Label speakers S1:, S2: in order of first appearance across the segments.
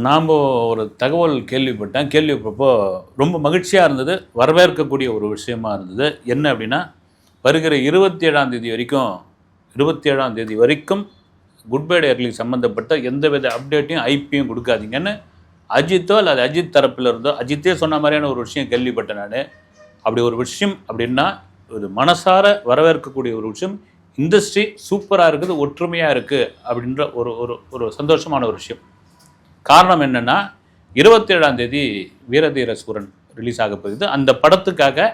S1: நாம் ஒரு தகவல் கேள்விப்பட்டப்போ ரொம்ப மகிழ்ச்சியாக இருந்தது, வரவேற்கக்கூடிய ஒரு விஷயமா இருந்தது. என்ன அப்படின்னா, வருகிற 27ஆம் தேதி வரைக்கும் குட் பை டே சம்மந்தப்பட்ட எந்தவித அப்டேட்டையும் ஐபியும் கொடுக்காதீங்கன்னு அஜித்தோ அல்லது அஜித் தரப்பில் இருந்தோ, அஜித்தே சொன்ன மாதிரியான ஒரு விஷயம் கேள்விப்பட்டேன் நான். அப்படி ஒரு விஷயம் அப்படின்னா ஒரு மனசார வரவேற்கக்கூடிய ஒரு விஷயம். இண்டஸ்ட்ரி சூப்பராக இருக்குது, ஒற்றுமையாக இருக்குது அப்படின்ற ஒரு ஒரு ஒரு சந்தோஷமான ஒரு விஷயம். காரணம் என்னென்னா, 27ஆம் தேதி வீரதீர சூரன் ரிலீஸ் ஆக போகுது. அந்த படத்துக்காக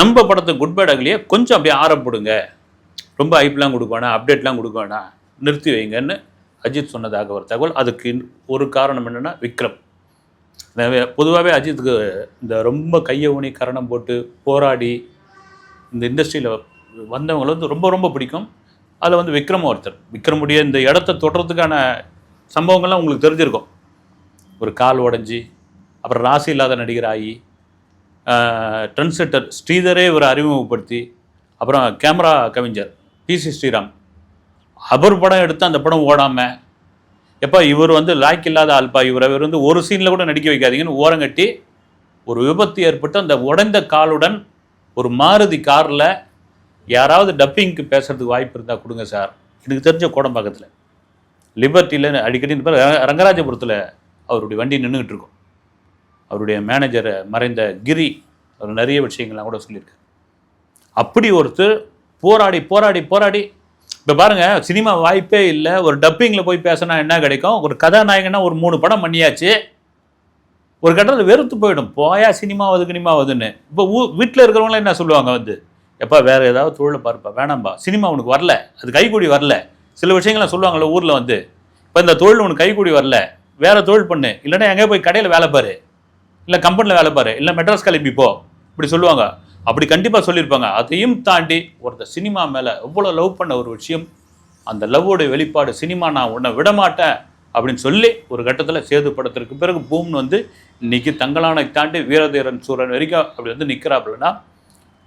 S1: நம்ம படத்தை குட் பை டே கொஞ்சம் அப்படியே ஆரம்பிடுங்க, ரொம்ப ஐப்லாம் கொடுக்க வேணாம், அப்டேட்லாம் கொடுக்க வேணாம், நிறுத்தி வைங்கன்னு அஜித் சொன்னதாக ஒரு தகவல். அதுக்கு ஒரு காரணம் என்னென்னா விக்ரம். பொதுவாகவே அஜித்துக்கு இந்த ரொம்ப கையை ஊனி கரணம் போட்டு போராடி இந்த இண்டஸ்ட்ரியில் வந்தவங்களை வந்து ரொம்ப ரொம்ப பிடிக்கும். அதில் விக்ரம் ஒருத்தர். விக்ரமுடைய இந்த இடத்த தொடுறதுக்கான சம்பவங்கள்லாம் உங்களுக்கு தெரிஞ்சிருக்கும். ஒரு கால் உடஞ்சி, அப்புறம் ராசி இல்லாத நடிகர் ஆகி, ட்ரெண்ட் செட்டர் ஸ்ரீதரே இவர் அறிமுகப்படுத்தி, அப்புறம் கேமரா கவிஞர் பிசி ஸ்ரீராம் அவர் படம் எடுத்து அந்த படம் ஓடாமல், எப்போ இவர் லாய்க்கு இல்லாத ஆல்பா, இவர் ஒரு சீனில் கூட நடிக்க வைக்காதீங்கன்னு ஓரங்கட்டி ஒரு விபத்து ஏற்பட்டு அந்த உடைந்த காலுடன் ஒரு மாருதி காரில் யாராவது டப்பிங்க்கு பேசுகிறதுக்கு வாய்ப்பு இருந்தால் கொடுங்க சார். எனக்கு தெரிஞ்ச கோடம்பாக்கத்தில் லிபர்ட்டியில் அடிக்கடி ரங்கராஜபுரத்தில் அவருடைய வண்டி நின்றுக்கிட்டு இருக்கும். அவருடைய மேனேஜரை மறைந்த கிரி அவர் நிறைய விஷயங்கள்லாம் கூட சொல்லியிருக்காரு. அப்படி ஒருத்தர் போராடி போராடி போராடி இப்போ பாருங்கள், சினிமா வாய்ப்பே இல்லை, ஒரு டப்பிங்கில் போய் பேசினா என்ன கிடைக்கும்? ஒரு கதாநாயகனா ஒரு 3 படம் பண்ணியாச்சு, ஒரு கட்டத்தில் வெறுத்து போயிடும், போயா சினிமாவதுன்னு. இப்போ வீட்டில் இருக்கிறவங்களாம் என்ன சொல்லுவாங்க, எப்போ வேறு ஏதாவது தொழிலை பார்ப்பா, வேணாம்பா, சினிமா உனக்கு வரல, அது கைக்கூடி வரல, சில விஷயங்கள்லாம் சொல்லுவாங்கள்ல ஊரில். இப்போ இந்த தொழில் உனக்கு கைக்கூடி வரல, வேறு தொழில் பண்ணு, இல்லைன்னா எங்கே போய் கடையில் வேலை பாரு, இல்லை கம்பெனியில் வேலை பாரு, இல்லை மெட்ராஸ் கிளம்பி போ, இப்படி சொல்லுவாங்க. அப்படி கண்டிப்பாக சொல்லியிருப்பாங்க. அதையும் தாண்டி ஒருத்தர் சினிமா மேலே எவ்வளோ லவ் பண்ண ஒரு விஷயம், அந்த லவ்வோடைய வெளிப்பாடு, சினிமா நான் உன்னை விடமாட்டேன் அப்படின்னு சொல்லி ஒரு கட்டத்தில் சேது படத்திற்கு பிறகு பூம்னு இன்றைக்கி தங்கலானை தாண்டி வீரதீரன் சூரன் வரைக்கும் அப்படி நிற்கிறாப்புலன்னா,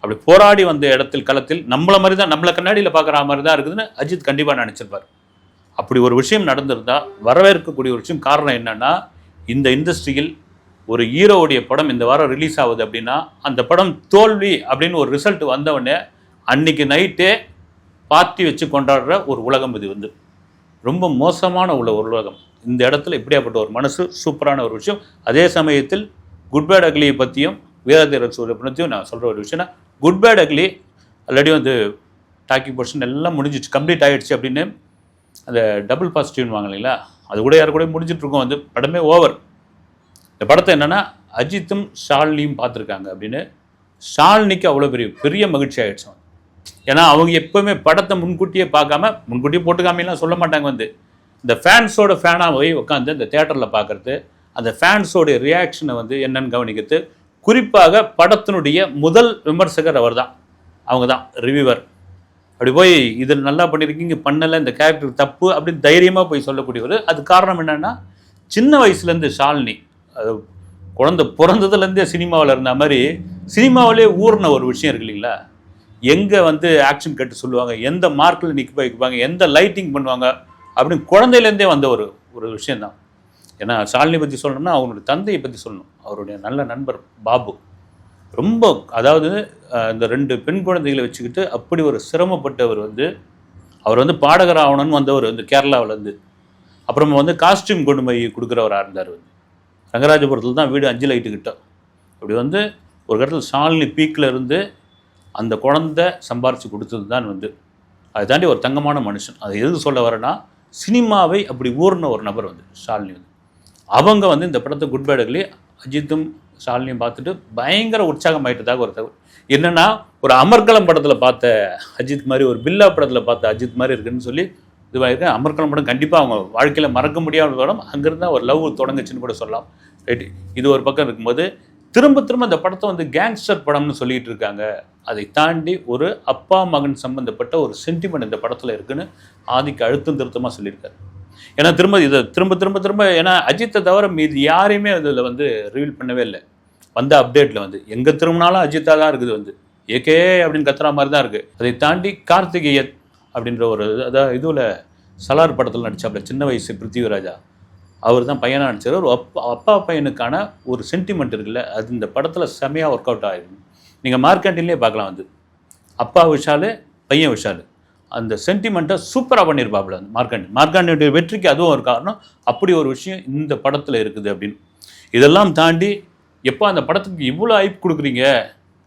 S1: அப்படி போராடி வந்த இடத்தில் களத்தில் நம்மளை மாதிரி தான், நம்மளை கண்ணாடியில் பார்க்குற மாதிரி தான் இருக்குதுன்னு அஜித் கண்டிப்பாக நினச்சிருப்பார். அப்படி ஒரு விஷயம் நடந்திருந்தால் வரவேற்கக்கூடிய ஒரு விஷயம். காரணம் என்னென்னா, இந்த இண்டஸ்ட்ரியில் ஒரு ஹீரோவுடைய படம் இந்த வாரம் ரிலீஸ் ஆகுது அப்படின்னா, அந்த படம் தோல்வி அப்படின்னு ஒரு ரிசல்ட் வந்தவொடனே அன்றைக்கி நைட்டே பார்ட்டி வச்சு கொண்டாடுற ஒரு உலகம் இது. ரொம்ப மோசமான ஒரு உலகம். இந்த இடத்துல இப்படியாப்பட்ட ஒரு மனசு சூப்பரான ஒரு விஷயம். அதே சமயத்தில் குட் பை டே பற்றியும் வீரதீர சூரனை பற்றியும் நான் சொல்கிற ஒரு விஷயம்னா, good bye day already talking portion எல்லாம் முடிஞ்சிச்சு, கம்ப்ளீட் ஆகிடுச்சு அப்படின்னு அந்த டபுள் பாசிட்டிவ்னு வாங்க இல்லைங்களா, அது கூட யாரு கூட முடிஞ்சிட்ருக்கோம். படமே ஓவர். இந்த படத்தை என்னென்னா அஜித்தும் ஷாலினியும் பார்த்துருக்காங்க அப்படின்னு ஷாலினிக்கு அவ்வளோ பெரிய மகிழ்ச்சி ஆகிடுச்சு. ஏன்னா அவங்க எப்போவுமே படத்தை முன்கூட்டியே பார்க்காம, முன்கூட்டியே போட்டுக்காமெல்லாம் சொல்ல மாட்டாங்க. இந்த ஃபேன்ஸோட ஃபேனாக போய் உட்காந்து இந்த தேட்டரில் பார்க்குறது, அந்த ஃபேன்ஸோடைய ரியாக்ஷனை என்னென்னு கவனிக்கிறது. குறிப்பாக படத்தினுடைய முதல் விமர்சகர் அவர் தான், அவங்க தான் ரிவ்யூவர். அப்படி போய் இதில் நல்லா பண்ணியிருக்கீங்க, பண்ணலை, இந்த கேரக்டர் தப்பு அப்படின்னு தைரியமாக போய் சொல்லக்கூடியவர். அது காரணம் என்னென்னா, சின்ன வயசுலேருந்து ஷாலினி குழந்தை பிறந்ததுலேருந்தே சினிமாவில் இருந்த மாதிரி சினிமாவிலே ஊர்ன ஒரு விஷயம் இருக்கு இல்லைங்களா. எங்கே ஆக்ஷன் கட்டு சொல்லுவாங்க, எந்த மார்க்கில் நிற்க வைப்பாங்க, எந்த லைட்டிங் பண்ணுவாங்க அப்படின்னு குழந்தையிலேருந்தே வந்த ஒரு விஷயந்தான். ஏன்னா ஷாலினி பற்றி சொல்லணும்னா அவங்களுடைய தந்தையை பற்றி சொல்லணும். அவருடைய நல்ல நண்பர் பாபு ரொம்ப, அதாவது இந்த 2 பெண் குழந்தைகளை வச்சுக்கிட்டு அப்படி ஒரு சிரமப்பட்டவர். அவர் பாடகர் ஆகணும்னு வந்தவர் கேரளாவிலேருந்து. அப்புறமா காஸ்டியூம் கொண்டு போய் கொடுக்குறவராக இருந்தார். ரங்கராஜபுரத்தில் தான் வீடு 5 லைட்டுக்கிட்ட. அப்படி ஒரு கட்டத்தில் ஷாலினி பீக்கில் இருந்து அந்த குழந்தை சம்பாரித்து கொடுத்தது தான் அதை தாண்டி ஒரு தங்கமான மனுஷன். அதை எதுக்கு சொல்ல வரேன்னா, சினிமாவை அப்படி ஊர்ன ஒரு நபர் ஷாலினி. அவங்க இந்த படத்தை குட் பை டே அஜித்தும் ஷாலினியும் பார்த்துட்டு பயங்கர உற்சாகம் ஆகிட்டதாக ஒரு தகவல். என்னென்னா, ஒரு அமர்கலம் படத்தில் பார்த்த அஜித் மாதிரி, ஒரு பில்லா படத்தில் பார்த்த அஜித் மாதிரி இருக்குன்னு சொல்லி இதுவாகிருக்கு. அமர்கலம் படம் கண்டிப்பாக அவங்க வாழ்க்கையில் மறக்க முடியாத படம். அங்கேருந்து ஒரு லவ் தொடங்குச்சுன்னு கூட சொல்லலாம். ரைட்டு, இது ஒரு பக்கம் இருக்கும்போது திரும்ப இந்த படத்தை கேங்ஸ்டர் படம்னு சொல்லிகிட்டு இருக்காங்க. அதை தாண்டி ஒரு அப்பா மகன் சம்மந்தப்பட்ட ஒரு சென்டிமெண்ட் இந்த படத்தில் இருக்குன்னு ஆதிக்கு அழுத்தம் திருத்தமாக சொல்லியிருக்காரு. ஏன்னா திரும்ப ஏன்னா அஜித்தை தவிர மீது யாரையுமே அதில் ரிவீல் பண்ணவே இல்லை. வந்த அப்டேட்டில் எங்கே திரும்பினாலும் அஜித்தாக தான் இருக்குது. ஏகே அப்படின்னு கத்துற மாதிரி தான் இருக்குது. அதை தாண்டி கார்த்திகேயன் அப்படின்ற ஒரு, அதாவது இதுவில் சலார் படத்தில் நடித்தாப்புல சின்ன வயசு பிருத்திவிராஜா, அவர் தான் பையனாக நடிச்சார். ஒரு அப்பா பையனுக்கான ஒரு சென்டிமெண்ட் இருக்குல்ல, அது இந்த படத்தில் செமையாக ஒர்க் அவுட் ஆகிருக்கு. நீங்கள் மார்க்கெட்டிலே பார்க்கலாம். வந்து அப்பா விஷால், பையன் விஷால், அந்த சென்டிமெண்ட்டை சூப்பராக பண்ணியிருப்பாப்புல அந்த மார்க்கண்டியுடைய வெற்றிக்கு அதுவும் ஒரு காரணம். அப்படி ஒரு விஷயம் இந்த படத்தில் இருக்குது அப்படின்னு. இதெல்லாம் தாண்டி எப்போ அந்த படத்துக்கு இவ்வளோ ஐப் கொடுக்குறீங்க,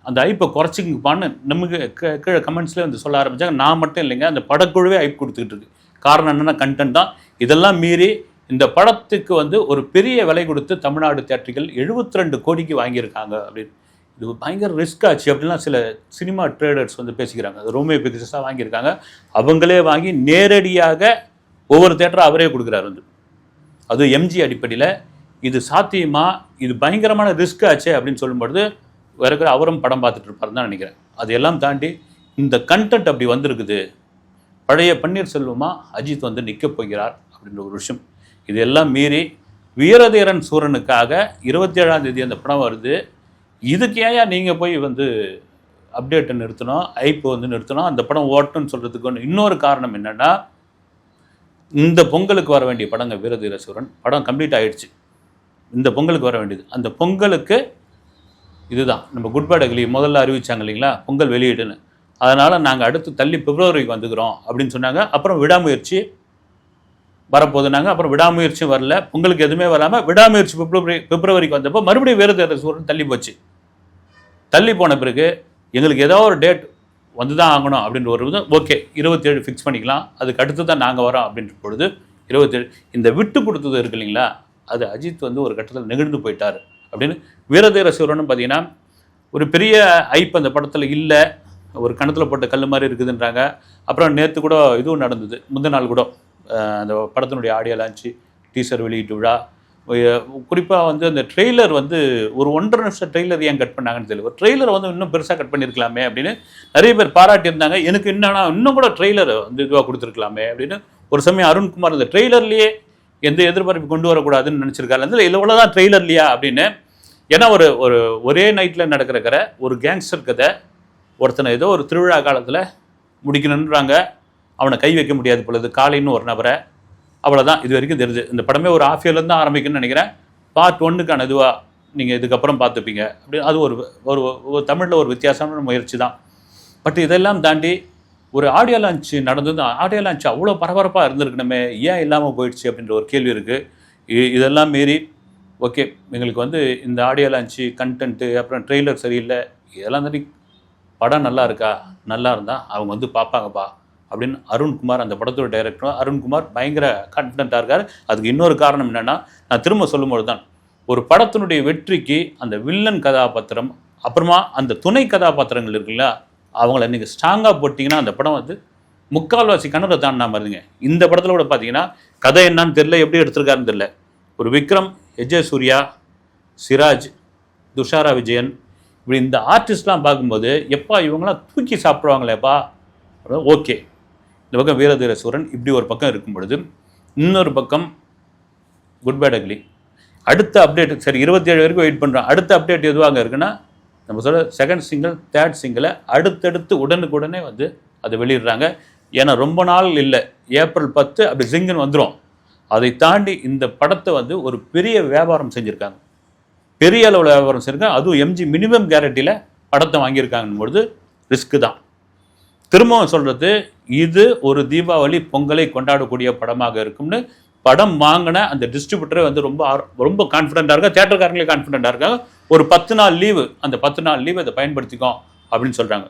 S1: அந்த ஐப்பை குறைச்சிங்கப்பான்னு நமக்கு கீழே கமெண்ட்ஸ்லேயே வந்து சொல்ல ஆரம்பித்தாங்க. நான் மட்டும் இல்லைங்க, அந்த படக்குழுவே ஐப் கொடுத்துக்கிட்டு இருக்கு. காரணம் என்னென்னா கண்டென்ட் தான். இதெல்லாம் மீறி இந்த படத்துக்கு வந்து ஒரு பெரிய விலை கொடுத்து தமிழ்நாடு தியேட்டர்கள் 72 கோடிக்கு வாங்கியிருக்காங்க அப்படின்னு. இது பயங்கர ரிஸ்க் ஆச்சு அப்படின்லாம் சில சினிமா ட்ரேடர்ஸ் வந்து பேசிக்கிறாங்க. அது ரோமியோ பிக்சர்ஸாக வாங்கியிருக்காங்க. அவங்களே வாங்கி நேரடியாக ஒவ்வொரு தேட்டரும் அவரே கொடுக்குறாரு வந்து. அது எம்ஜி அடிப்படையில். இது சாத்தியமா, இது பயங்கரமான ரிஸ்க் ஆச்சு அப்படின்னு சொல்லும்பொழுது வேற அவரும் படம் பார்த்துட்டு இருப்பாருன்னு தான் நினைக்கிறேன். அதையெல்லாம் தாண்டி இந்த கண்டென்ட் அப்படி வந்திருக்குது. பழைய பன்னீர்செல்வமா அஜித் வந்து நிற்க போகிறார் அப்படின்ற ஒரு விஷயம். இதெல்லாம் மீறி வீரதீரன் சூரனுக்காக 27ஆம் தேதி அந்த படம் வருது. இதுக்கு ஏன் நீங்கள் போய் வந்து அப்டேட்டை நிறுத்தணும், ஐப்போ வந்து நிறுத்தணும், அந்த படம் ஓட்டணும்னு சொல்கிறதுக்கு ஒன்று இன்னொரு காரணம் என்னென்னா, இந்த பொங்கலுக்கு வர வேண்டிய படங்க வீரதீர சூரன் படம் கம்ப்ளீட் ஆகிடுச்சு. இந்த பொங்கலுக்கு வர வேண்டியது. அந்த பொங்கலுக்கு இதுதான் நம்ம குட் பேட் அக்லி முதல்ல அறிவிச்சாங்க இல்லைங்களா, பொங்கல் வெளியீடுன்னு. அதனால் நாங்கள் அடுத்து தள்ளி பிப்ரவரிக்கு வந்துக்கிறோம் அப்படின்னு சொன்னாங்க. அப்புறம் விடாமுயற்சி வரப்போதுனாங்க. அப்புறம் விடாமுயற்சியும் வரல, பொங்கலுக்கு எதுவுமே வராமல் விடாமுயற்சி பிப்ரவரிக்கு வந்தப்போ மறுபடியும் வீரதீர சூரன் தள்ளி போச்சு. தள்ளி போன பிறகு எங்களுக்கு ஏதோ ஒரு டேட் வந்து தான் ஆகணும் அப்படின்ற ஒரு இது. ஓகே 27 ஃபிக்ஸ் பண்ணிக்கலாம், அதுக்கு அடுத்து தான் நாங்கள் வரோம் அப்படின்ற பொழுது 27 இந்த விட்டு கொடுத்தது இருக்கு இல்லைங்களா, அது அஜித் வந்து ஒரு கட்டத்தில் நெகிழ்ந்து போயிட்டார் அப்படின்னு. வீரதீர சூரனும் பார்த்தீங்கன்னா ஒரு பெரிய ஐப் அந்த படத்தில் இல்லை, ஒரு கணத்தில் போட்ட கல் மாதிரி இருக்குதுன்றாங்க. அப்புறம் நேற்று கூட இதுவும் நடந்தது, முந்தின நாள் கூட அந்த படத்தினுடைய ஆடியோ லான்ச்சு, டீசர் வெளியீட்டு விழா. குறிப்பாக வந்து அந்த ட்ரெய்லர் வந்து ஒரு 1.5 நிமிஷம் ட்ரெய்லர் ஏன் கட் பண்ணாங்கன்னு தெரியல. ஒரு ட்ரெய்லரை வந்து இன்னும் பெருசாக கட் பண்ணியிருக்கலாமே அப்படின்னு நிறைய பேர் பாராட்டியிருந்தாங்க. எனக்கு என்னன்னா இன்னும் கூட ட்ரெய்லர் வந்து இதுவாக கொடுத்துருக்கலாமே அப்படின்னு. ஒரு சமயம் அருண்குமார் இந்த ட்ரெய்லர்லேயே எந்த எதிர்பார்ப்பு கொண்டு வரக்கூடாதுன்னு நினச்சிருக்காரு. அந்த இவ்வளோதான் ட்ரெய்லர்லையா அப்படின்னு. ஏன்னா ஒரே நைட்டில் நடக்கிற கதை, ஒரு கேங்ஸ்டர் கதை, ஒருத்தனை ஏதோ ஒரு திருவிழா காலத்தில் முடிக்கணுன்றாங்க, அவனை கை வைக்க முடியாது பொழுது காலைன்னு ஒரு நபரை, அவ்வளோதான் இது வரைக்கும் தெரியுது. இந்த படமே ஒரு ½ இயர்லேருந்து தான் ஆரம்பிக்குன்னு நினைக்கிறேன். பார்ட் 1க்கான இதுவாக நீங்கள் இதுக்கப்புறம் பார்த்துப்பீங்க அப்படி. அது ஒரு தமிழில் ஒரு வித்தியாசமான முயற்சி தான். பட் இதெல்லாம் தாண்டி ஒரு ஆடியோ லான்ச் நடந்தது. ஆடியோ லான்ச் அவ்வளோ பரபரப்பாக இருந்திருக்கணுமே, ஏன் இல்லாமல் போயிடுச்சு அப்படின்ற ஒரு கேள்வி இருக்குது. இதெல்லாம் மீறி ஓகே எங்களுக்கு வந்து இந்த ஆடியோ லான்ச்சு கண்டென்ட்டு அப்புறம் ட்ரெய்லர் சரியில்லை, இதெல்லாம் தாண்டி படம் நல்லா இருக்கா, நல்லா இருந்தால் அவங்க வந்து பார்ப்பாங்கப்பா அப்படின்னு அருண்குமார், அந்த படத்தோட டைரக்டர் அருண்குமார் பயங்கர கான்ஃபிடென்ட்டாக இருக்கார். அதுக்கு இன்னொரு காரணம் என்னென்னா, நான் திரும்ப சொல்லும்போது தான் ஒரு படத்தினுடைய வெற்றிக்கு அந்த வில்லன் கதாபாத்திரம் அப்புறமா அந்த துணை கதாபாத்திரங்கள் இருக்குல்ல, அவங்கள நீங்கள் ஸ்ட்ராங்காக போட்டிங்கன்னா அந்த படம் வந்து முக்கால்வாசி கணவரை தாண்டினா மாதிரிங்க. இந்த படத்தில் கூட பார்த்தீங்கன்னா கதை என்னான்னு தெரில, எப்படி எடுத்திருக்காருன்னு தெரில. ஒரு விக்ரம், எஜே-சூர்யா, சிராஜ், துஷாரா விஜயன், இப்படி இந்த ஆர்டிஸ்ட்லாம் பார்க்கும்போது எப்பா இவங்களாம் தூக்கி சாப்பிடுவாங்களேப்பா. ஓகே, இந்த பக்கம் வீரதீர சூரன் இப்படி ஒரு பக்கம் இருக்கும் பொழுது, இன்னொரு பக்கம் குட் பேட் அக்லி அடுத்த அப்டேட் சரி 27 வரைக்கும் வெயிட் பண்ணுறோம். அடுத்த அப்டேட் எதுவாக இருக்குன்னா, நம்ம சொல்ல செகண்ட் சிங்கிள், தேர்ட் சிங்கிளை அடுத்தடுத்து உடனுக்குடனே வந்து அதை வெளியிடுறாங்க. ஏன்னா ரொம்ப நாள் இல்லை, ஏப்ரல் 10 அப்படி சிங்குன்னு வந்துடும். அதை தாண்டி இந்த படத்தை வந்து ஒரு பெரிய வியாபாரம் செஞ்சுருக்காங்க, பெரிய அளவில் வியாபாரம் செஞ்சுருக்காங்க. அதுவும் எம்ஜி மினிமம் கேரண்டியில் படத்தை வாங்கியிருக்காங்கன்னு பொழுது ரிஸ்க்கு தான். திரும்பவும் சொல்கிறது, இது ஒரு தீபாவளி பொங்கலை கொண்டாடக்கூடிய படமாக இருக்கும்னு படம் வாங்கின அந்த டிஸ்ட்ரிபியூட்டரே வந்து ரொம்ப கான்ஃபிடென்ட்டாக இருக்காங்க, தியேட்டர்காரங்களே கான்ஃபிடென்ட்டாக இருக்காங்க. ஒரு 10 நாள் லீவு, அந்த 10 நாள் லீவு அதை பயன்படுத்திக்கோ அப்படின்னு சொல்கிறாங்க.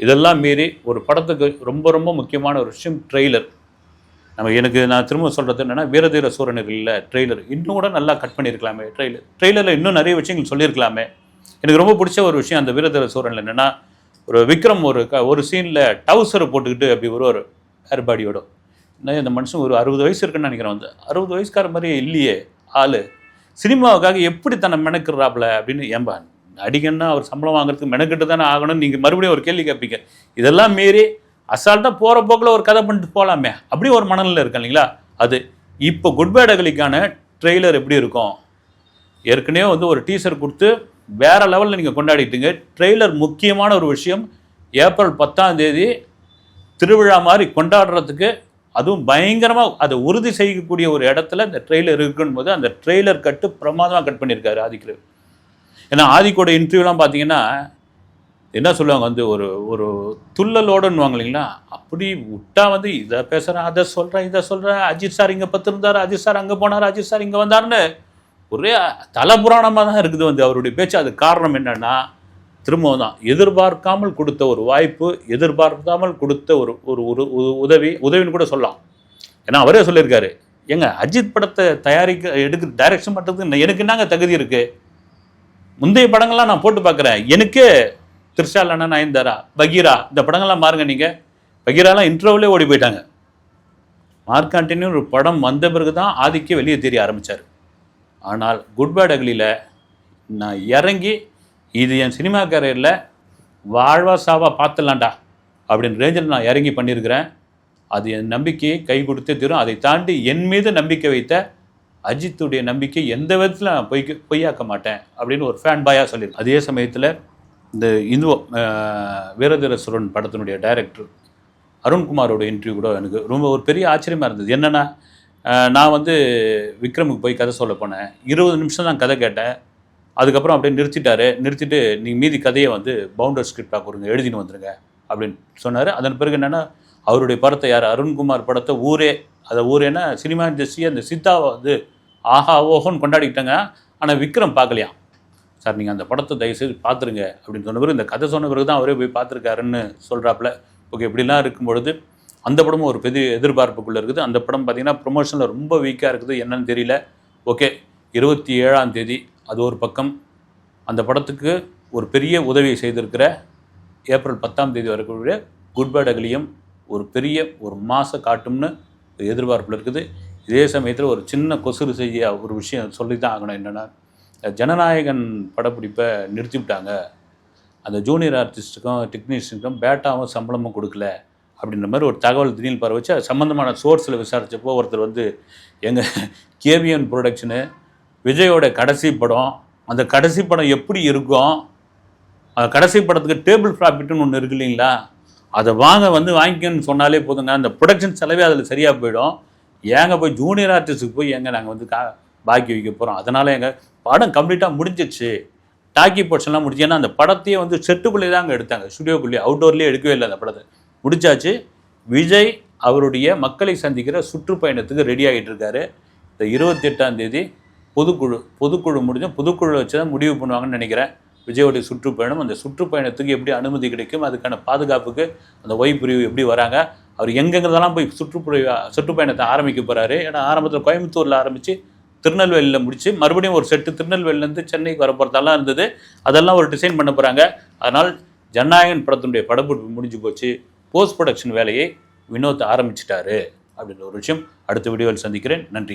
S1: இதெல்லாம் மீறி ஒரு படத்துக்கு ரொம்ப ரொம்ப முக்கியமான ஒரு விஷயம் ட்ரெய்லர். நான் திரும்ப சொல்கிறது என்னென்னா, வீரதீர சூரன் இல்லை ட்ரெய்லர் இன்னும் கூட நல்லா கட் பண்ணியிருக்கலாமே. ட்ரெய்லரில் இன்னும் நிறைய விஷயங்கள் சொல்லியிருக்கலாமே. எனக்கு ரொம்ப பிடிச்ச ஒரு விஷயம் அந்த வீரதீர சூரனில் என்னென்னா, ஒரு விக்ரம் ஒரு சீனில் டவுசரை போட்டுக்கிட்டு அப்படி ஒரு ஏர்பாடியோட, இந்த மனுஷன் ஒரு 60 வயசு இருக்குன்னு நினைக்கிறேன். வந்து 60 வயசுக்கார மாதிரியே இல்லையே ஆள், சினிமாவுக்காக எப்படி தன்னை மெனக்குறாப்புல அப்படின்னு. ஏன்பா நடிகன்னா அவர் சம்பளம் வாங்குறதுக்கு மெனக்கிட்டு தானே ஆகணும்னு நீங்கள் மறுபடியும் ஒரு கேள்வி கேட்பீங்க. இதெல்லாம் மீறி அசால்ட்டாக போகிற போக்கில் ஒரு கதை பண்ணிட்டு போகலாமே, அப்படி ஒரு மனநிலை இருக்கு இல்லைங்களா. அது இப்போ குட் பேட் அக்லிக்கான ட்ரெய்லர் எப்படி இருக்கும், ஏற்கனவே வந்து ஒரு டீசர் கொடுத்து வேறு லெவலில் நீங்கள் கொண்டாடிட்டுங்க. ட்ரெய்லர் முக்கியமான ஒரு விஷயம், ஏப்ரல் 10ஆம் தேதி திருவிழா மாதிரி கொண்டாடுறதுக்கு அதுவும் பயங்கரமாக அதை உறுதி செய்யக்கூடிய ஒரு இடத்துல இந்த ட்ரெய்லர் இருக்குன்னு போது அந்த ட்ரெய்லர் கட்டு பிரமாதமாக கட் பண்ணியிருக்காரு ஆதிக்கு. ஏன்னா ஆதிக்கோட இன்டர்வியூலாம் பார்த்தீங்கன்னா என்ன சொல்லுவாங்க வந்து ஒரு ஒரு துள்ளலோடுன்னுவாங்க இல்லைங்களா, அப்படி விட்டா வந்து இதை பேசுகிறேன் அதை சொல்கிறேன் இதை சொல்கிறேன், அஜித் சார் இங்கே பத்திருந்தார், அஜித் சார் அங்கே போனார், அஜித் சார் இங்கே வந்தார்னு ஒரே தலபுராணமாக தான் இருக்குது வந்து அவருடைய பேச்சு. அது காரணம் என்னென்னா திரும்பவும் தான் எதிர்பார்க்காமல் கொடுத்த ஒரு வாய்ப்பு, எதிர்பார்க்காமல் கொடுத்த ஒரு ஒரு ஒரு உதவின்னு கூட சொல்லலாம். ஏன்னா அவரே சொல்லியிருக்காரு, ஏங்க அஜித் படத்தை எடுக்க டைரக்ஷன் பண்ணுறதுக்கு எனக்கு என்னங்க தகுதி இருக்குது, முந்தைய படங்கள்லாம் நான் போட்டு பார்க்குறேன், எனக்கு த்ரிஷா இல்லைன்னா நயன்தாரா, பகீரா இந்த படங்கள்லாம் பாருங்க, நீங்கள் பகீராலாம் இன்ட்ரோவிலே ஓடி போயிட்டாங்க. மார்க்காண்டின்னு ஒரு படம் வந்த பிறகு தான் ஆதிக்கே வெளியே தெரிய ஆரம்பித்தார். ஆனால் குட் பேட் அக்லியில் நான் இறங்கி இது என் சினிமா கேரியரில் வாழ்வா சாவா பார்த்துடலாம்டா அப்படின்னு ரேஞ்சில் நான் இறங்கி பண்ணியிருக்கிறேன். அது என் நம்பிக்கையை கை கொடுத்தே தரும். அதை தாண்டி என் மீது நம்பிக்கை வைத்த அஜித்துடைய நம்பிக்கை எந்த விதத்தில் நான் பொய்யாக்க மாட்டேன் அப்படின்னு ஒரு ஃபேன் பாயாக சொல்லியிருக்கேன். அதே சமயத்தில் இந்த வீரதீரசுரன் படத்தினுடைய டைரக்டர் அருண்குமாரோட இன்டர்வியூ கூட எனக்கு ரொம்ப ஒரு பெரிய ஆச்சரியமாக இருந்தது. என்னென்னா நான் வந்து விக்ரமுக்கு போய் கதை சொல்ல போனேன், 20 நிமிஷம் தான் கதை கேட்டேன், அதுக்கப்புறம் அப்படியே நிறுத்திட்டு நீங்கள் மீதி கதையை வந்து பவுண்டர் ஸ்கிரிப்டாக கொடுங்க, எழுதின்னு வந்துடுங்க அப்படின்னு சொன்னார். அதன் பிறகு என்னென்னா அவருடைய படத்தை அருண்குமார் படத்தை ஊரேன்னா சினிமா இண்டஸ்ட்ரி அந்த சித்தாவை வந்து ஆஹா ஓஹோன்னு கொண்டாடிக்கிட்டாங்க. ஆனால் விக்ரம் பார்க்கலையாம். சார் நீங்கள் அந்த படத்தை தயவுசெய்து பார்த்துருங்க அப்படின்னு சொன்ன பிறகு இந்த கதை சொன்ன பிறகு தான் அவரே போய் பார்த்துருக்காருன்னு சொல்கிறாப்புல. ஓகே, இப்படிலாம் இருக்கும்பொழுது அந்த படமும் ஒரு பெரிய எதிர்பார்ப்புக்குள்ளே இருக்குது. அந்த படம் பார்த்திங்கன்னா ப்ரொமோஷனில் ரொம்ப வீக்காக இருக்குது, என்னன்னு தெரியல. ஓகே, 27ஆம் தேதி அது ஒரு பக்கம். அந்த படத்துக்கு ஒரு பெரிய உதவியை செய்திருக்கிற ஏப்ரல் 10ஆம் தேதி வரக்கூடிய குட் பேட் அக்லியும் ஒரு பெரிய ஒரு மாசை காட்டும்னு எதிர்பார்ப்பில் இருக்குது. இதே சமயத்தில் ஒரு சின்ன கொசுறு செய்ய ஒரு விஷயம் சொல்லி தான் ஆகணும். என்னென்னா ஜனநாயகன் படப்பிடிப்பை நிறுத்திவிட்டாங்க, அந்த ஜூனியர் ஆர்டிஸ்ட்டுக்கும் டெக்னீஷியனுக்கும் பேட்டாவும் சம்பளமும் கொடுக்கல அப்படின்ற மாதிரி ஒரு தகவல் திடீர்னு பரவச்சு அது சம்மந்தமான சோர்ஸில் விசாரித்தப்போ ஒருத்தர் வந்து எங்கள் கேவிஎன் ப்ரொடக்ஷனு விஜயோட கடைசி படம், அந்த கடைசி படம் எப்படி இருக்கும், கடைசி படத்துக்கு டேபிள் ப்ராஃபிட்னு ஒன்று இருக்கு இல்லைங்களா, அதை வாங்கிக்கணும்னு சொன்னாலே போதுங்க, அந்த ப்ரொடக்ஷன் செலவே அதில் சரியாக போயிடும். ஏங்க போய் ஜூனியர் ஆர்டிஸ்ட்டுக்கு போய் நாங்கள் வந்து பாக்கி வைக்க போகிறோம். அதனால் எங்கள் படம் கம்ப்ளீட்டாக முடிஞ்சிச்சு, டாக்கி போர்ஷன்லாம் முடிஞ்சு. ஏன்னா அந்த படத்தையே வந்து செட்டுக்குள்ளே தாங்க எடுத்தாங்க, ஸ்டுடியோக்குள்ளேயே, அவுட்டோர்லேயே எடுக்கவே இல்லை. அந்த படத்தை முடிச்சாச்சு. விஜய் அவருடைய மக்களை சந்திக்கிற சுற்றுப்பயணத்துக்கு ரெடி ஆகிட்டு இருக்காரு. இந்த 28ஆம் தேதி பொதுக்குழு முடிஞ்சு பொதுக்குழு வச்சு தான் முடிவு பண்ணுவாங்கன்னு நினைக்கிறேன். விஜயோடைய சுற்றுப்பயணம், அந்த சுற்றுப்பயணத்துக்கு எப்படி அனுமதி கிடைக்கும், அதுக்கான பாதுகாப்புக்கு அந்த ஒய் பிரிவு எப்படி வராங்க, அவர் எங்கெங்கெல்லாம் போய் சுற்றுப்பயணத்தை ஆரம்பிக்க போகிறாரு. ஏன்னா ஆரம்பத்தில் கோயம்புத்தூரில் ஆரம்பித்து திருநெல்வேலியில் முடித்து மறுபடியும் ஒரு செட்டு திருநெல்வேலியிலேருந்து சென்னைக்கு வர போகிறதெல்லாம் இருந்தது. அதெல்லாம் ஒரு டிசைன் பண்ண போகிறாங்க. அதனால் ஜனநாயகன் படத்தினுடைய படப்பிடிப்பு முடிஞ்சு போச்சு. போஸ்ட் ப்ரொடக்ஷன் வேலையை வினோத் ஆரம்பிச்சிட்டாரு அப்படின்ற ஒரு விஷயம் அடுத்த வீடியோவில் சந்திக்கிறேன். நன்றி.